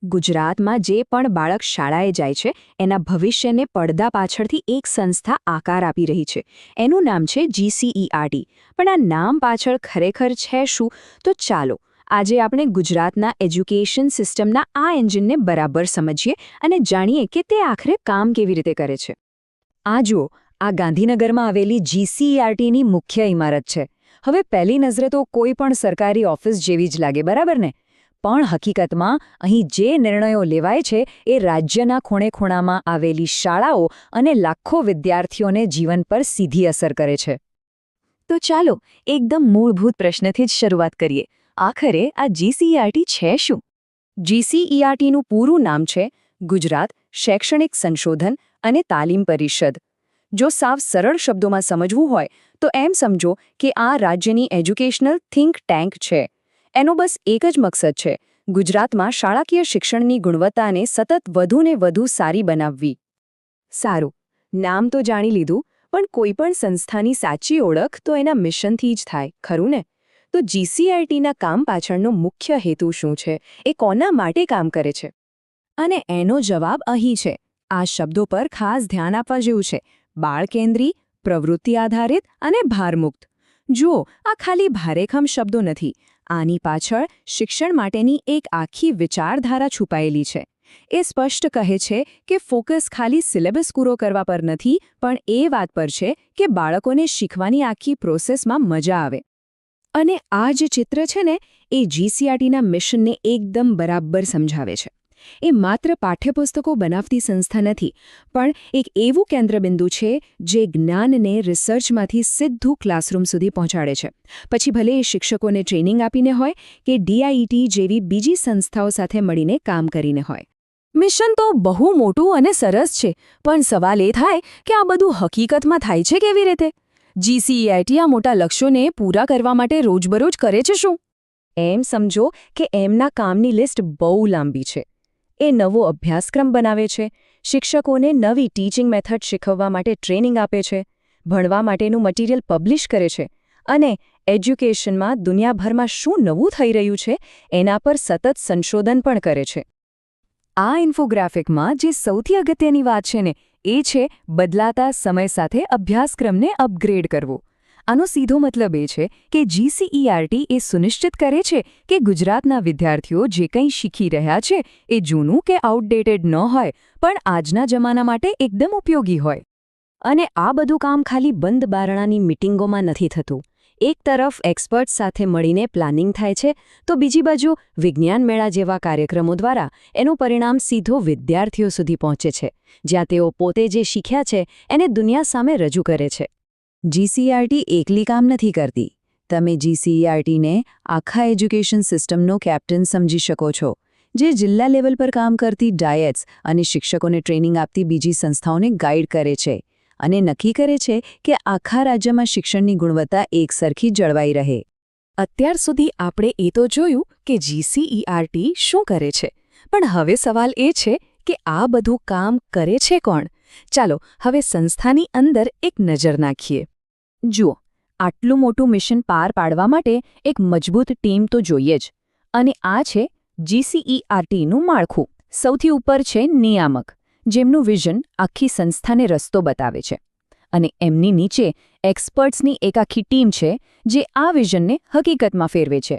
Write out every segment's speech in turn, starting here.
ગુજરાતમાં જે પણ બાળક શાળાએ જાય છે એના ભવિષ્યને પડદા પાછળથી એક સંસ્થા આકાર આપી રહી છે. એનું નામ છે GCERT. પણ આ નામ પાછળ ખરેખર છે શું? તો ચાલો આજે આપણે ગુજરાતના એજ્યુકેશન સિસ્ટમના આ એન્જિનને બરાબર સમજીએ અને જાણીએ કે તે આખરે કામ કેવી રીતે કરે છે. આ જુઓ, આ ગાંધીનગરમાં આવેલી GCERTની મુખ્ય ઇમારત છે. હવે પહેલી નજરે તો કોઈ પણ સરકારી ઓફિસ જેવી જ લાગે, બરાબર ને? પણ હકીકતમાં અહીં જે નિર્ણયો લેવાય છે એ રાજ્યના ખૂણે-ખૂણામાં આવેલી શાળાઓ અને લાખો વિદ્યાર્થીઓને જીવન પર સીધી અસર કરે છે. તો ચાલો એકદમ મૂળભૂત પ્રશ્નથી જ શરૂઆત કરીએ. આખરે આ GCERT છે શું? GCERTનું પૂરું નામ છે ગુજરાત શૈક્ષણિક સંશોધન અને તાલીમ પરિષદ. જો સાવ સરળ શબ્દોમાં સમજવું હોય તો એમ સમજો કે આ રાજ્યની એજ્યુકેશનલ થિંક ટેન્ક છે. એનો બસ એક જ મકસદ છે, ગુજરાતમાં શાળાકીય શિક્ષણની ગુણવત્તાને સતત વધુને વધુ સારી બનાવવી. સારું, નામ તો જાણી લીધું, પણ કોઈપણ સંસ્થાની સાચી ઓળખ તો એના મિશનથી જ થાય, ખરું ને? તો GCERTના કામ પાછળનો મુખ્ય હેતુ શું છે? એ કોના માટે કામ કરે છે? અને એનો જવાબ અહીં છે. આ શબ્દો પર ખાસ ધ્યાન આપવા જેવું છે: બાળકેન્દ્રી, પ્રવૃત્તિ આધારિત અને ભારમુક્ત. જુઓ, આ ખાલી ભારેખમ શબ્દો નથી. આની પાછળ શિક્ષણ માટેની એક આખી વિચારધારા છુપાયેલી છે. એ સ્પષ્ટ કહે છે કે ફોકસ ખાલી સિલેબસ પૂરો કરવા પર નથી, પણ એ વાત પર છે કે બાળકોને શીખવાની આખી પ્રોસેસમાં મજા આવે. અને આ જે ચિત્ર છે ને, એ GCERTના મિશનને એકદમ બરાબર સમજાવે છે. એ માત્ર પાઠ્યપુસ્તકો બનાવતી સંસ્થા નથી, પણ એક એવું કેન્દ્રબિંદુ છે જે જ્ઞાનને રિસર્ચમાંથી સીધું ક્લાસરૂમ સુધી પહોંચાડે છે. પછી ભલે એ શિક્ષકોને ટ્રેનિંગ આપીને હોય કે DIET જેવી બીજી સંસ્થાઓ સાથે મળીને કામ કરીને હોય. મિશન તો બહુ મોટું અને સરસ છે, પણ સવાલ એ થાય કે આ બધું હકીકતમાં થાય છે કેવી રીતે? GCERT આ મોટા લક્ષ્યોને પૂરા કરવા માટે રોજબરોજ કરે છે શું? એમ સમજો કે એમના કામની લિસ્ટ બહુ લાંબી છે. એ નવો અભ્યાસક્રમ બનાવે છે, શિક્ષકોને નવી ટીચિંગ મેથડ શીખવવા માટે ટ્રેનિંગ આપે છે, ભણવા માટેનું મટીરિયલ પબ્લિશ કરે છે અને એજ્યુકેશનમાં દુનિયાભરમાં શું નવું થઈ રહ્યું છે એના પર સતત સંશોધન પણ કરે છે. આ ઇન્ફોગ્રાફિકમાં જે સૌથી અગત્યની વાત છે ને, એ છે બદલાતા સમય સાથે અભ્યાસક્રમને અપગ્રેડ કરવો. આનો સીધો મતલબ એ છે કે GCERT એ સુનિશ્ચિત કરે છે કે ગુજરાતના વિદ્યાર્થીઓ જે કંઈ શીખી રહ્યા છે એ જૂનું કે આઉટડેટેડ ન હોય, પણ આજના જમાના માટે એકદમ ઉપયોગી હોય. અને આ બધું કામ ખાલી બંધ બારણાની મિટિંગોમાં નથી થતું. એક તરફ એક્સપર્ટ્સ સાથે મળીને પ્લાનિંગ થાય છે, તો બીજી બાજુ વિજ્ઞાન મેળા જેવા કાર્યક્રમો દ્વારા એનું પરિણામ સીધો વિદ્યાર્થીઓ સુધી પહોંચે છે, જ્યાં તેઓ પોતે જે શીખ્યા છે એને દુનિયા સામે રજૂ કરે છે. GCERT એકલી કામ નથી કરતી. તમે GCERTને આખા એજ્યુકેશન સિસ્ટમનો કેપ્ટન સમજી શકો છો, જે જિલ્લા લેવલ પર કામ કરતી ડાયટ્સ અને શિક્ષકોને ટ્રેનિંગ આપતી બીજી સંસ્થાઓને ગાઈડ કરે છે અને નક્કી કરે છે કે આખા રાજ્યમાં શિક્ષણની ગુણવત્તા એકસરખી જળવાઈ રહે. અત્યાર સુધી આપણે એ તો જોયું કે GCERT શું કરે છે, પણ હવે સવાલ એ છે કે આ બધું કામ કરે છે કોણ? ચાલો હવે સંસ્થાની અંદર એક નજર નાખીએ. જુઓ, આટલું મોટું મિશન પાર પાડવા માટે એક મજબૂત ટીમ તો જોઈએ જ. અને આ છે GCERTનું માળખું. સૌથી ઉપર છે નિયામક, જેમનું વિઝન આખી સંસ્થાને રસ્તો બતાવે છે. અને એમની નીચે એક્સપર્ટ્સની એક આખી ટીમ છે જે આ વિઝનને હકીકતમાં ફેરવે છે.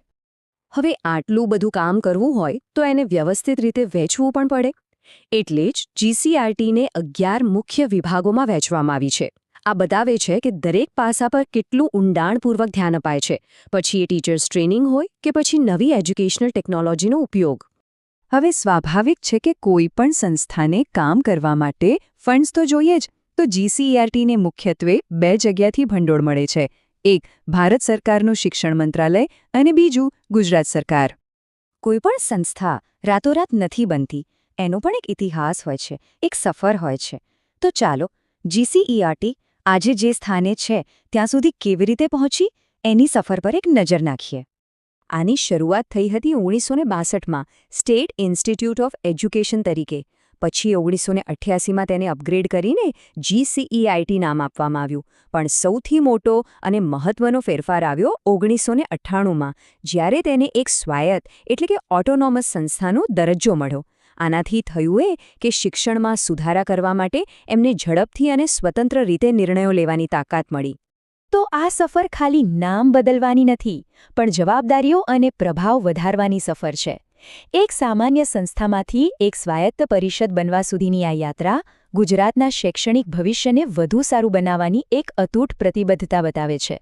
હવે આટલું બધું કામ કરવું હોય તો એને વ્યવસ્થિત રીતે વહેંચવું પણ પડે. એટલે જ GCERTને 11 મુખ્ય વિભાગોમાં વહેંચવામાં આવી છે. આ બતાવે છે કે દરેક પાસા પર કેટલું ઊંડાણપૂર્વક ધ્યાન અપાય છે, પછી એ ટીચર્સ ટ્રેનિંગ હોય કે પછી નવી એજ્યુકેશનલ ટેકનોલોજીનો ઉપયોગ. હવે સ્વાભાવિક છે કે કોઈ પણ સંસ્થાને કામ કરવા માટે ફંડ્સ તો જોઈએ જ. તો GCERTને મુખ્યત્વે 2 જગ્યાથી ભંડોળ મળે છે. એક ભારત સરકારનું શિક્ષણ મંત્રાલય અને બીજું ગુજરાત સરકાર. કોઈ પણ સંસ્થા રાતોરાત નથી બનતી. એનો પણ એક ઇતિહાસ હોય છે, એક સફર હોય છે. તો ચાલો GCERT આજે જે સ્થાને છે ત્યાં સુધી કેવી રીતે પહોંચી એની સફર પર એક નજર નાખીએ. આની શરૂઆત થઈ હતી 1962માં સ્ટેટ ઇન્સ્ટિટ્યૂટ ઓફ એજ્યુકેશન તરીકે. પછી 1988માં તેને અપગ્રેડ કરીને GCERT નામ આપવામાં આવ્યું. પણ સૌથી મોટો અને મહત્વનો ફેરફાર આવ્યો 1998માં, જ્યારે તેને એક સ્વાયત્ત એટલે કે ઓટોનોમસ સંસ્થાનો દરજ્જો મળ્યો. આનાથી થયું એ કે શિક્ષણમાં સુધારા કરવા માટે એમને ઝડપથી અને સ્વતંત્ર રીતે નિર્ણયો લેવાની તાકાત મળી. તો આ સફર ખાલી નામ બદલવાની નથી, પણ જવાબદારીઓ અને પ્રભાવ વધારવાની સફર છે. એક સામાન્ય સંસ્થામાંથી એક સ્વાયત્ત પરિષદ બનવા સુધીની આ યાત્રા ગુજરાતના શૈક્ષણિક ભવિષ્યને વધુ સારું બનાવવાની એક અતૂટ પ્રતિબદ્ધતા બતાવે છે.